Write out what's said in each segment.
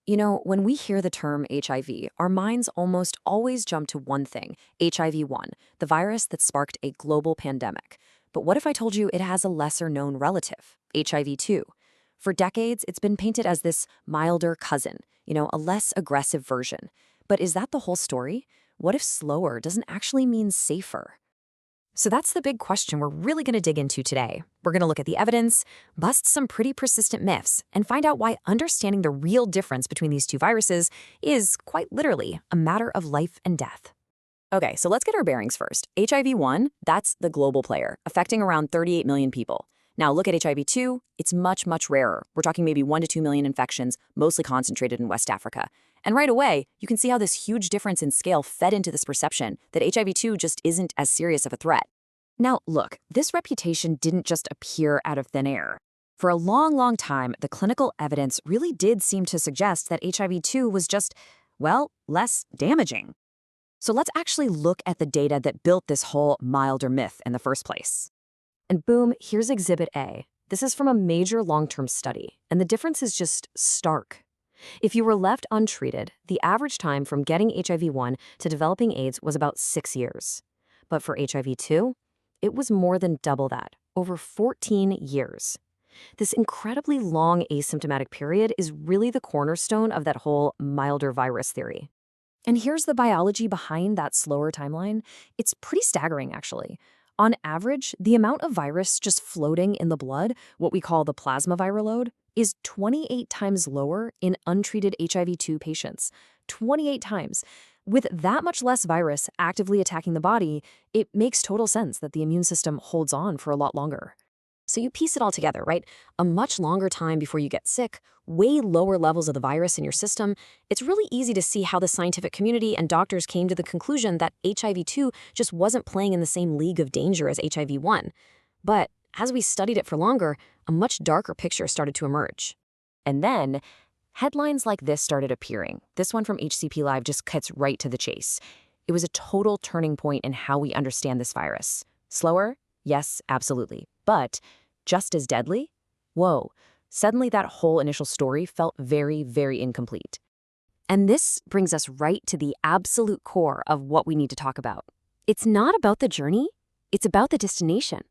You know, when we hear the term HIV, our minds almost always jump to one thing, HIV-1, the virus that sparked a global pandemic. But what if I told you it has a lesser-known relative, HIV-2? For decades, it's been painted as this milder cousin, a less aggressive version. But is that the whole story? What if slower doesn't actually mean safer? So that's the big question we're really going to dig into today. We're going to look at the evidence, bust some pretty persistent myths, and find out why understanding the real difference between these two viruses is, quite literally, a matter of life and death. Okay, so let's get our bearings first. HIV-1, that's the global player, affecting around 38 million people. Now look at HIV-2, it's much, much rarer. We're talking maybe 1 to 2 million infections, mostly concentrated in West Africa. And right away, you can see how this huge difference in scale fed into this perception that HIV-2 just isn't as serious of a threat. Now, look, this reputation didn't just appear out of thin air. For a long, long time, the clinical evidence really did seem to suggest that HIV-2 was just, well, less damaging. So let's actually look at the data that built this whole milder myth in the first place. And boom, here's Exhibit A. This is from a major long-term study, and the difference is just stark. If you were left untreated, the average time from getting HIV-1 to developing AIDS was about 6 years. But for HIV-2, it was more than double that, over 14 years. This incredibly long asymptomatic period is really the cornerstone of that whole milder virus theory. And here's the biology behind that slower timeline. It's pretty staggering, actually. On average, the amount of virus just floating in the blood, what we call the plasma viral load, is 28 times lower in untreated HIV-2 patients. 28 times. With that much less virus actively attacking the body, it makes total sense that the immune system holds on for a lot longer. So you piece it all together, right? A much longer time before you get sick, way lower levels of the virus in your system. It's really easy to see how the scientific community and doctors came to the conclusion that HIV-2 just wasn't playing in the same league of danger as HIV-1. But as we studied it for longer, a much darker picture started to emerge. And then, headlines like this started appearing. This one from HCP Live just cuts right to the chase. It was a total turning point in how we understand this virus. Slower? Yes, absolutely. But just as deadly? Whoa. Suddenly that whole initial story felt very, very incomplete. And this brings us right to the absolute core of what we need to talk about. It's not about the journey, it's about the destination.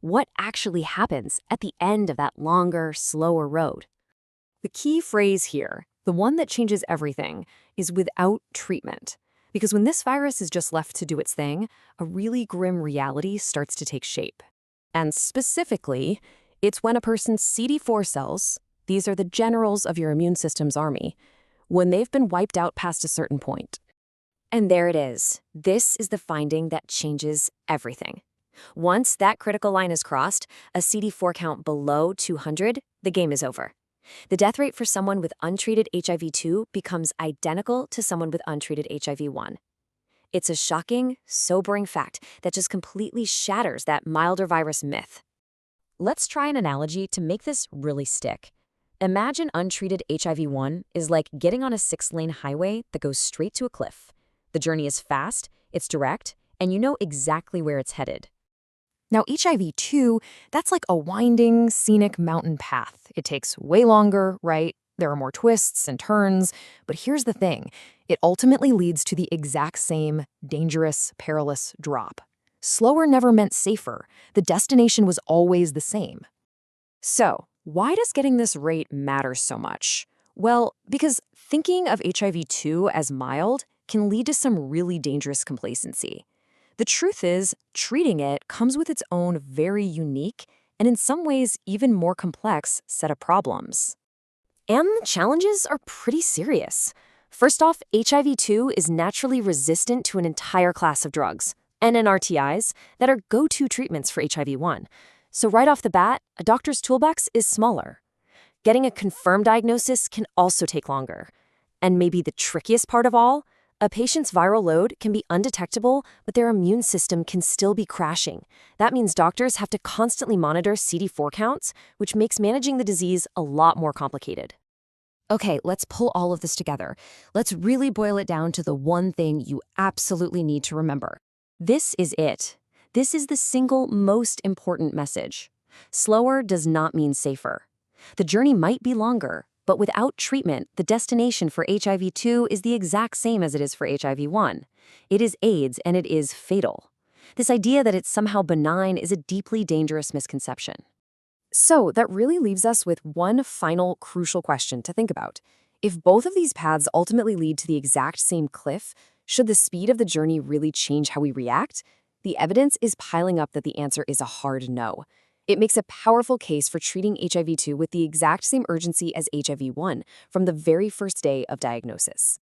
What actually happens at the end of that longer, slower road? The key phrase here, the one that changes everything, is without treatment. Because when this virus is just left to do its thing, a really grim reality starts to take shape. And specifically, it's when a person's CD4 cells, these are the generals of your immune system's army, when they've been wiped out past a certain point. And there it is. This is the finding that changes everything. Once that critical line is crossed, a CD4 count below 200, the game is over. The death rate for someone with untreated HIV-2 becomes identical to someone with untreated HIV-1. It's a shocking, sobering fact that just completely shatters that milder virus myth. Let's try an analogy to make this really stick. Imagine untreated HIV-1 is like getting on a 6-lane highway that goes straight to a cliff. The journey is fast, it's direct, and you know exactly where it's headed. Now, HIV-2, that's like a winding, scenic mountain path. It takes way longer, right? There are more twists and turns. But here's the thing. It ultimately leads to the exact same dangerous, perilous drop. Slower never meant safer. The destination was always the same. So, why does getting this rate matter so much? Well, because thinking of HIV-2 as mild can lead to some really dangerous complacency. The truth is, treating it comes with its own very unique and in some ways even more complex set of problems. And the challenges are pretty serious. First off, HIV-2 is naturally resistant to an entire class of drugs, NNRTIs, that are go-to treatments for HIV-1. So right off the bat, a doctor's toolbox is smaller. Getting a confirmed diagnosis can also take longer. And maybe the trickiest part of all, a patient's viral load can be undetectable, but their immune system can still be crashing. That means doctors have to constantly monitor CD4 counts, which makes managing the disease a lot more complicated. Okay, let's pull all of this together. Let's really boil it down to the one thing you absolutely need to remember. This is it. This is the single most important message. Slower does not mean safer. The journey might be longer, But without treatment, the destination for HIV-2 is the exact same as it is for HIV-1. It is AIDS, and it is fatal. This idea that it's somehow benign is a deeply dangerous misconception. So that really leaves us with one final crucial question to think about. If both of these paths ultimately lead to the exact same cliff, should the speed of the journey really change how we react? The evidence is piling up that the answer is a hard no. It makes a powerful case for treating HIV-2 with the exact same urgency as HIV-1 from the very first day of diagnosis.